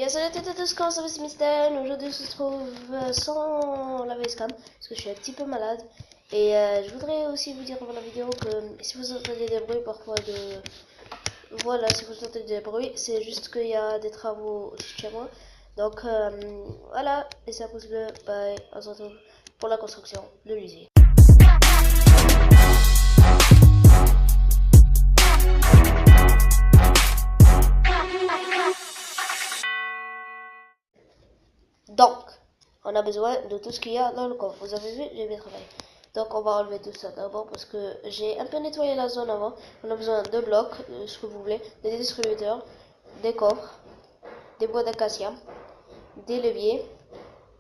Salut à tous, comment ça va, c'est Mystère. Aujourd'hui, on se retrouve sans la webcam parce que je suis un petit peu malade. Et je voudrais aussi vous dire avant la vidéo que si vous entendez des bruits parfois de. Voilà, si vous entendez des bruits, c'est juste qu'il y a des travaux au-dessus de chez moi. Donc voilà, laissez un pouce bleu, bye, on se retrouve pour la construction de l'usine. Donc, on a besoin de tout ce qu'il y a dans le coffre. Vous avez vu, j'ai bien travaillé. Donc, on va enlever tout ça d'abord parce que j'ai un peu nettoyé la zone avant. On a besoin de blocs, ce que vous voulez, des distributeurs, des coffres, des bois d'acacia, des leviers,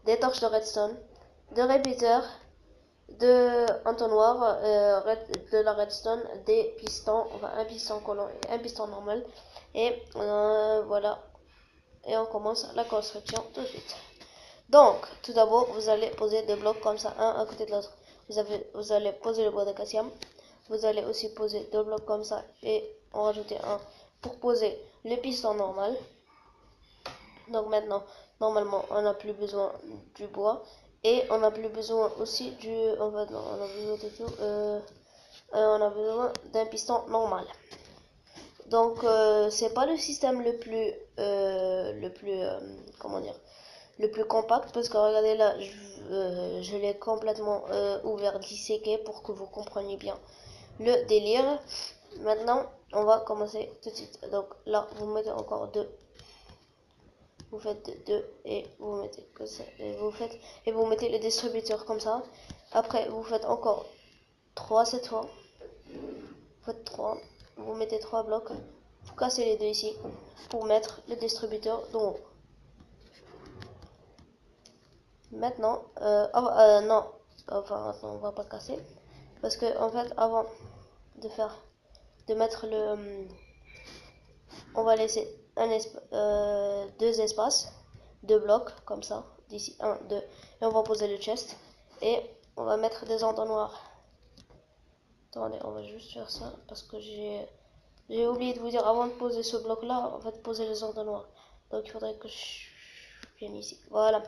des torches de redstone, de répéteurs, de entonnoirs, de la redstone, des pistons, enfin un piston collant et un piston normal. Et voilà. Et on commence la construction tout de suite. Donc, tout d'abord, vous allez poser des blocs comme ça, un à côté de l'autre. Vous allez poser le bois d'acacia. Vous allez aussi poser deux blocs comme ça et en rajouter un pour poser le piston normal. Donc maintenant, normalement, on n'a plus besoin du bois et on n'a plus besoin aussi du. En fait, non, on a besoin de tout. On a besoin d'un piston normal. Donc, c'est pas le système comment dire, le plus compact parce que regardez là, je l'ai complètement ouvert, disséqué pour que vous compreniez bien le délire. Maintenant, on va commencer tout de suite. Donc là, vous mettez encore deux. Vous faites deux et vous mettez que ça et vous mettez le distributeur comme ça. Après, vous faites encore 3 cette fois. Vous faites 3. Vous mettez 3 blocs. Vous cassez les deux ici pour mettre le distributeur d'en haut. Maintenant, non, enfin, on va pas casser parce que en fait, avant de mettre on va laisser deux espaces, deux blocs comme ça, d'ici 1, 2, et on va poser le chest et on va mettre des entonnoirs. Attendez, on va juste faire ça parce que j'ai oublié de vous dire avant de poser ce bloc là, en fait, poser les entonnoirs. Donc il faudrait que je vienne ici. Voilà.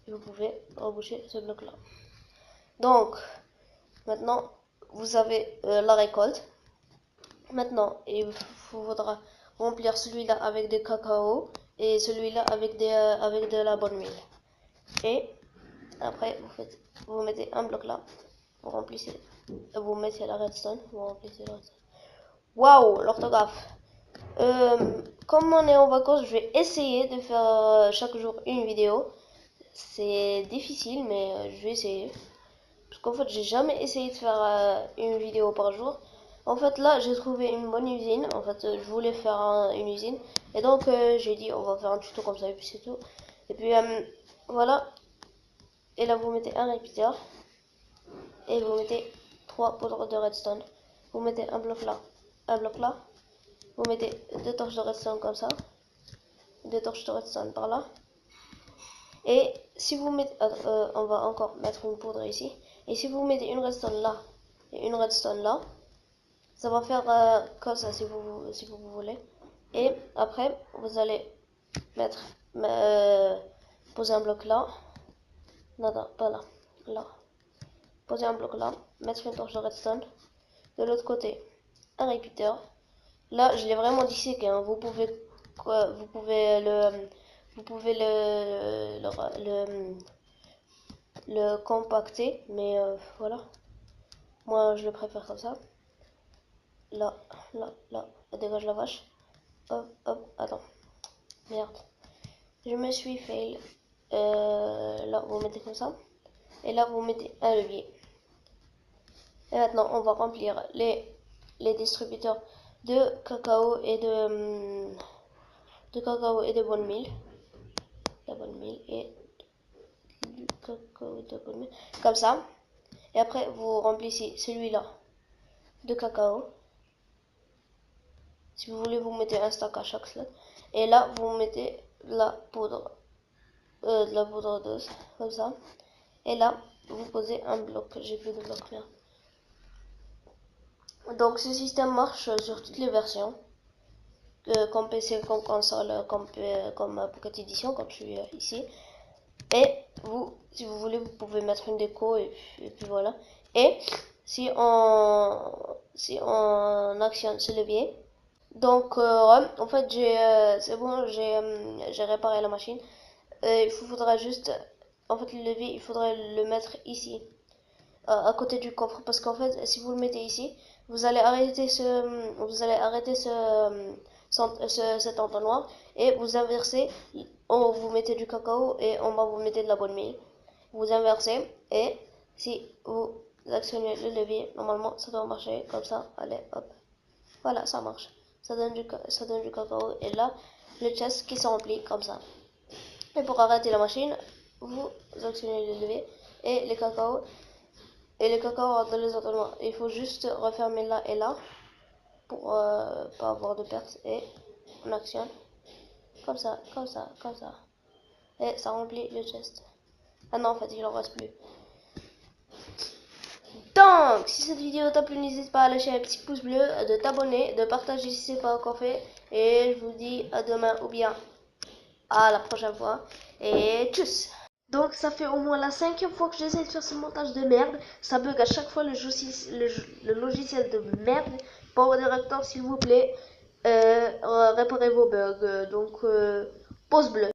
Et vous pouvez reboucher ce bloc là. Donc maintenant vous avez la récolte. Maintenant il vous faudra remplir celui-là avec des cacao et celui-là avec de la bonne mille. Et après vous mettez un bloc là, vous remplissez, vous mettez la redstone, vous remplissez la redstone. Waouh, l'orthographe. Comme on est en vacances, je vais essayer de faire chaque jour une vidéo. C'est difficile, mais je vais essayer. Parce qu'en fait, j'ai jamais essayé de faire une vidéo par jour. En fait, là, j'ai trouvé une bonne usine. En fait, je voulais faire une usine. Et donc, j'ai dit, on va faire un tuto comme ça, et puis c'est tout. Et puis, voilà. Et là, vous mettez un répéteur. Et vous mettez 3 poudres de redstone. Vous mettez un bloc là, un bloc là. Vous mettez deux torches de redstone comme ça. Deux torches de redstone par là. Et si vous mettez, on va encore mettre une poudre ici. Et si vous mettez une redstone là et une redstone là, ça va faire comme ça si vous voulez. Et après, vous allez mettre, poser un bloc là. Non, non, pas là. Là. Poser un bloc là. Mettre une torche de redstone. De l'autre côté, un répéteur. Là, je l'ai vraiment disséqué. Hein. Vous pouvez le compacter, mais voilà. Moi, je le préfère comme ça. Là, là, là. Dégage la vache. Hop, hop, attends. Merde. Je me suis fail. Là, vous mettez comme ça. Et là, vous mettez un levier. Et maintenant, on va remplir les distributeurs de cacao et de bonne mille. La bonne mille et du cacao de bonne mille. Comme ça. Et après, vous remplissez celui-là de cacao. Si vous voulez, vous mettez un stack à chaque slot. Et là, vous mettez la poudre d'os, comme ça. Et là, vous posez un bloc. J'ai plus de bloc là. Donc, ce système marche sur toutes les versions. comme PC, comme console, comme Pocket Edition, comme je suis ici. Et vous, si vous voulez, vous pouvez mettre une déco et puis voilà. Et si on actionne ce levier, donc ouais, en fait c'est bon, j'ai réparé la machine. Il faudra juste, en fait, le levier, il faudrait le mettre ici, à côté du coffre, parce qu'en fait, si vous le mettez ici, vous allez arrêter cet entonnoir et vous inversez. En haut, vous mettez du cacao et en bas, vous mettez de la bonne mie. Vous inversez et si vous actionnez le levier, normalement, ça doit marcher comme ça. Allez, hop. Voilà, ça marche. Ça donne du cacao et là, le chest qui se remplit comme ça. Et pour arrêter la machine, vous actionnez le levier et les cacao rentrent dans les entonnoirs. Il faut juste refermer là et là pour pas avoir de perte et on actionne comme ça, comme ça, comme ça. Et ça remplit le chest. Ah non, en fait, il en reste plus. Donc, si cette vidéo t'a plu, n'hésite pas à lâcher un petit pouce bleu, de t'abonner, de partager si c'est pas encore fait. Et je vous dis à demain ou bien à la prochaine fois. Et tchuss! Donc ça fait au moins la 5e fois que j'essaie de faire ce montage de merde. Ça bug à chaque fois le logiciel de merde. Power Director, s'il vous plaît, réparez vos bugs. Donc, pause bleue.